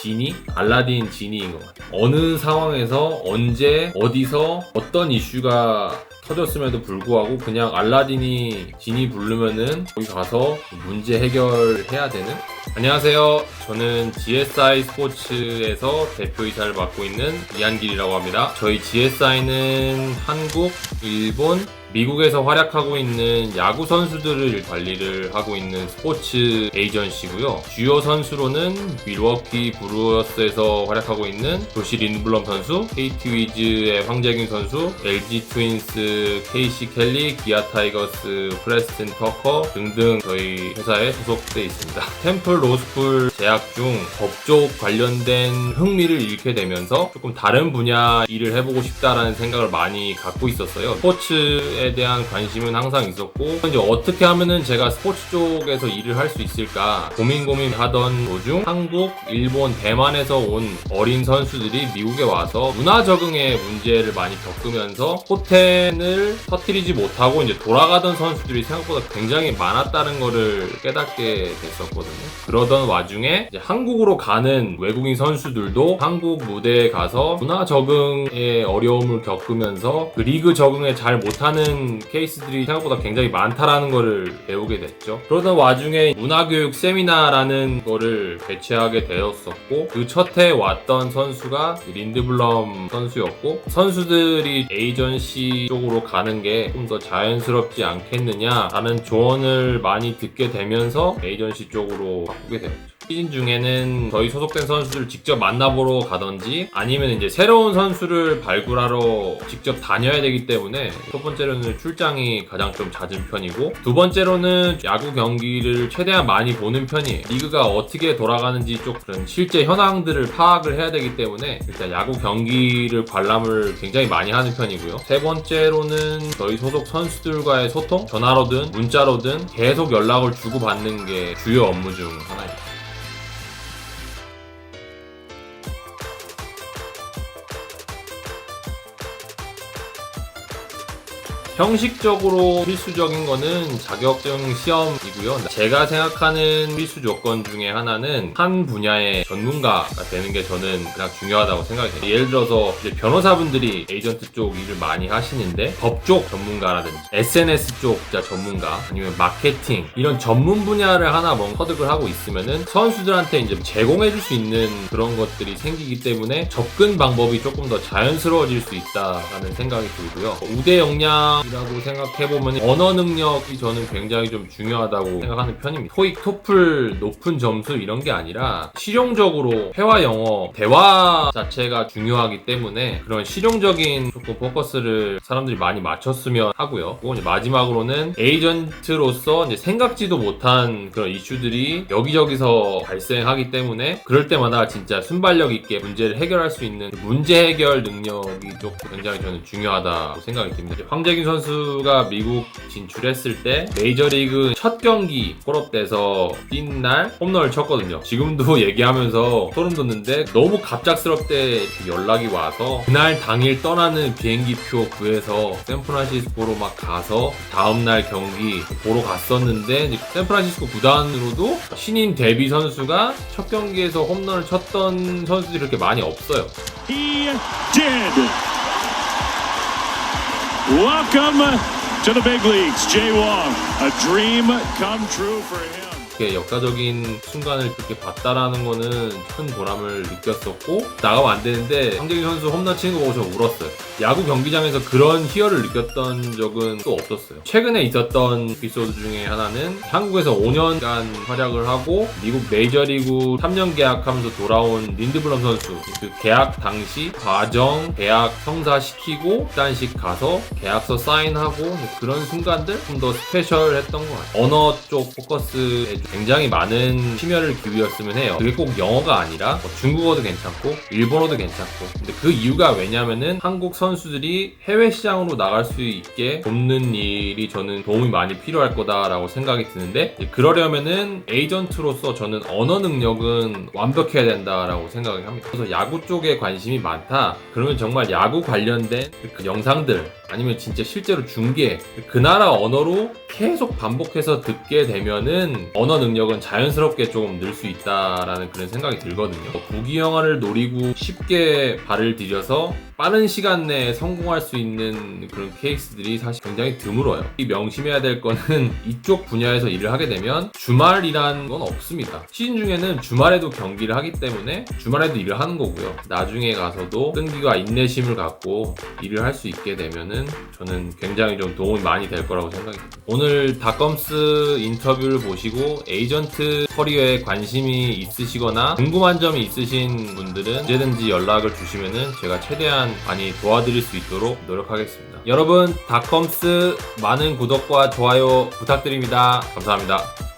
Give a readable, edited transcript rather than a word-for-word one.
지니? 알라딘 지니인 것 같아요. 어느 상황에서 언제 어디서 어떤 이슈가 터졌음에도 불구하고 그냥 알라딘이 지니 부르면은 거기 가서 문제 해결해야 되는? 안녕하세요. 저는 GSI 스포츠에서 대표이사를 맡고 있는 이한길이라고 합니다. 저희 GSI는 한국, 일본, 미국에서 활약하고 있는 야구 선수들을 관리를 하고 있는 스포츠 에이전시고요. 주요 선수로는 밀워키 브루어스에서 활약하고 있는 조시 린블럼 선수, KT 위즈의 황재균 선수, LG 트윈스 KC 켈리, 기아 타이거스 프레스틴 터커 등등 저희 회사에 소속돼 있습니다. 템플 로스쿨 재학 중 법쪽 관련된 흥미를 잃게 되면서 조금 다른 분야 일을 해보고 싶다라는 생각을 많이 갖고 있었어요. 스포츠에 대한 관심은 항상 있었고 이제 어떻게 하면은 제가 스포츠 쪽에서 일을 할 수 있을까 고민하던 도중 한국, 일본, 대만에서 온 어린 선수들이 미국에 와서 문화 적응의 문제를 많이 겪으면서 포텐을 터뜨리지 못하고 이제 돌아가던 선수들이 생각보다 굉장히 많았다는 거를 깨닫게 됐었거든요. 그러던 와중에 이제 한국으로 가는 외국인 선수들도 한국 무대에 가서 문화 적응의 어려움을 겪으면서 그 리그 적응에 잘 못하는 케이스들이 생각보다 굉장히 많다라는 거를 배우게 됐죠. 그러던 와중에 문화교육 세미나라는 거를 개최하게 되었었고 그 첫 해 왔던 선수가 린드블럼 선수였고 선수들이 에이전시 쪽으로 가는 게 좀 더 자연스럽지 않겠느냐라는 조언을 많이 듣게 되면서 에이전시 쪽으로 바꾸게 되었죠. 시즌 중에는 저희 소속된 선수들을 직접 만나보러 가던지 아니면 이제 새로운 선수를 발굴하러 직접 다녀야 되기 때문에 첫 번째로는 출장이 가장 좀 잦은 편이고 두 번째로는 야구 경기를 최대한 많이 보는 편이에요. 리그가 어떻게 돌아가는지 좀 그런 실제 현황들을 파악을 해야 되기 때문에 일단 야구 경기를 관람을 굉장히 많이 하는 편이고요. 세 번째로는 저희 소속 선수들과의 소통, 전화로든 문자로든 계속 연락을 주고받는 게 주요 업무 중 하나입니다. 형식적으로 필수적인 거는 자격증 시험이고요. 제가 생각하는 필수 조건 중에 하나는 한 분야의 전문가가 되는 게 저는 가장 중요하다고 생각이 돼요. 예를 들어서 이제 변호사분들이 에이전트 쪽 일을 많이 하시는데 법 쪽 전문가라든지 SNS 쪽 전문가 아니면 마케팅 이런 전문 분야를 하나 터득을 하고 있으면은 선수들한테 이제 제공해 줄 수 있는 그런 것들이 생기기 때문에 접근 방법이 조금 더 자연스러워질 수 있다라는 생각이 들고요. 우대 역량 라고 생각해보면 언어 능력이 저는 굉장히 좀 중요하다고 생각하는 편입니다. 토익, 토플 높은 점수 이런 게 아니라 실용적으로 회화 영어, 대화 자체가 중요하기 때문에 그런 실용적인 조금 포커스를 사람들이 많이 맞췄으면 하고요. 그리고 이제 마지막으로는 에이전트로서 이제 생각지도 못한 그런 이슈들이 여기저기서 발생하기 때문에 그럴 때마다 진짜 순발력 있게 문제를 해결할 수 있는 문제 해결 능력이 조금 굉장히 저는 중요하다고 생각이 듭니다. 황재균 선수가 미국 진출했을 때 메이저리그 첫 경기 콜업돼서 뛴 날 홈런을 쳤거든요. 지금도 얘기하면서 소름 돋는데 너무 갑작스럽게 연락이 와서 그날 당일 떠나는 비행기표 구해서 샌프란시스코로 막 가서 다음날 경기 보러 갔었는데 샌프란시스코 구단으로도 신인 데뷔 선수가 첫 경기에서 홈런을 쳤던 선수들이 그렇게 많이 없어요. He did. Welcome to the big leagues, Jay Wong. A dream come true for him. 역사적인 순간을 그렇게 봤다라는 거는 큰 보람을 느꼈었고 나가면 안 되는데 황재균 선수 홈런 치는 거 보고 저 울었어요. 야구 경기장에서 그런 희열을 느꼈던 적은 또 없었어요. 최근에 있었던 에피소드 중에 하나는 한국에서 5년간 활약을 하고 미국 메이저리그 3년 계약하면서 돌아온 린드블럼 선수 그 계약 당시 과정 계약 성사시키고 입단식 가서 계약서 사인하고 그런 순간들 좀 더 스페셜했던 것 같아요. 언어 쪽 포커스에 굉장히 많은 심혈을 기울였으면 해요. 그게 꼭 영어가 아니라 중국어도 괜찮고 일본어도 괜찮고 근데 그 이유가 왜냐면은 한국 선수들이 해외 시장으로 나갈 수 있게 돕는 일이 저는 도움이 많이 필요할 거다라고 생각이 드는데 그러려면은 에이전트로서 저는 언어 능력은 완벽해야 된다라고 생각을 합니다. 그래서 야구 쪽에 관심이 많다 그러면 정말 야구 관련된 그 영상들 아니면 진짜 실제로 중계 그 나라 언어로 계속 반복해서 듣게 되면은 언어 언어 능력은 자연스럽게 좀 늘 수 있다라는 그런 생각이 들거든요. 부귀영화를 노리고 쉽게 발을 들여서 빠른 시간 내에 성공할 수 있는 그런 케이스들이 사실 굉장히 드물어요. 이 명심해야 될 거는 이쪽 분야에서 일을 하게 되면 주말이란 건 없습니다. 시즌 중에는 주말에도 경기를 하기 때문에 주말에도 일을 하는 거고요. 나중에 가서도 끈기와 인내심을 갖고 일을 할 수 있게 되면은 저는 굉장히 좀 도움이 많이 될 거라고 생각이 듭니다. 오늘 닷컴스 인터뷰를 보시고 에이전트 커리어에 관심이 있으시거나 궁금한 점이 있으신 분들은 언제든지 연락을 주시면은 제가 최대한 많이 도와드릴 수 있도록 노력하겠습니다. 여러분, 닷컴스 많은 구독과 좋아요 부탁드립니다. 감사합니다.